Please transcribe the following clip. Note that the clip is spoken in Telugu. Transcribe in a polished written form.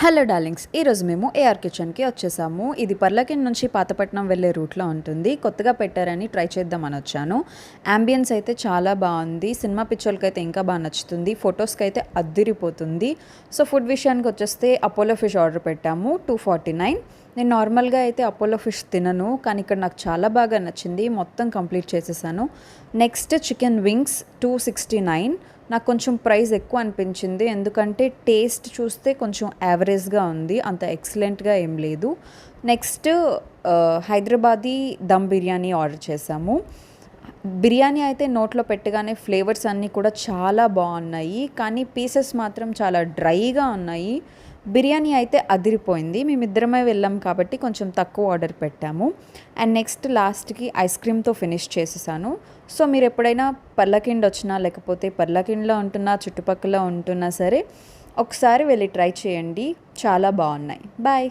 హలో డార్లింగ్స్, ఈరోజు మేము ఏఆర్ కిచెన్కి వచ్చేసాము. ఇది పర్లకిన్ నుంచి పాతపట్నం వెళ్ళే రూట్లో ఉంటుంది. కొత్తగా పెట్టారని ట్రై చేద్దామని వచ్చాను. యాంబియన్స్ అయితే చాలా బాగుంది. సినిమా పిక్చర్లకి అయితే ఇంకా బాగా నచ్చుతుంది. ఫొటోస్కి అయితే అద్దిరిపోతుంది. సో ఫుడ్ విషయానికి వచ్చేస్తే అపోలో ఫిష్ ఆర్డర్ పెట్టాము 249. నేను నార్మల్గా అయితే అపోలో ఫిష్ తినను, కానీ ఇక్కడ నాకు చాలా బాగా నచ్చింది. మొత్తం కంప్లీట్ చేసేసాను. Next chicken wings 269. నాకు కొంచెం ప్రైస్ ఎక్కువ అనిపించింది, ఎందుకంటే టేస్ట్ చూస్తే కొంచెం యావరేజ్గా ఉంది, అంత ఎక్సలెంట్గా ఏం లేదు. నెక్స్ట్ హైదరాబాదీ దమ్ బిర్యానీ ఆర్డర్ చేసాము. బిర్యానీ అయితే నోట్లో పెట్టగానే ఫ్లేవర్స్ అన్నీ కూడా చాలా బాగున్నాయి, కానీ పీసెస్ మాత్రం చాలా డ్రైగా ఉన్నాయి. బిర్యానీ అయితే అదిరిపోయింది. మేమిద్దరమే వెళ్ళాం కాబట్టి కొంచెం తక్కువ ఆర్డర్ పెట్టాము. అండ్ నెక్స్ట్ లాస్ట్కి ఐస్ క్రీమ్తో ఫినిష్ చేసేసాను. సో మీరు ఎప్పుడైనా పర్లకిండ్ వచ్చినా, లేకపోతే పర్లకిండ్లో ఉంటున్నా, చుట్టుపక్కల ఉంటున్నా సరే ఒకసారి వెళ్ళి ట్రై చేయండి. చాలా బాగున్నాయి. బాయ్.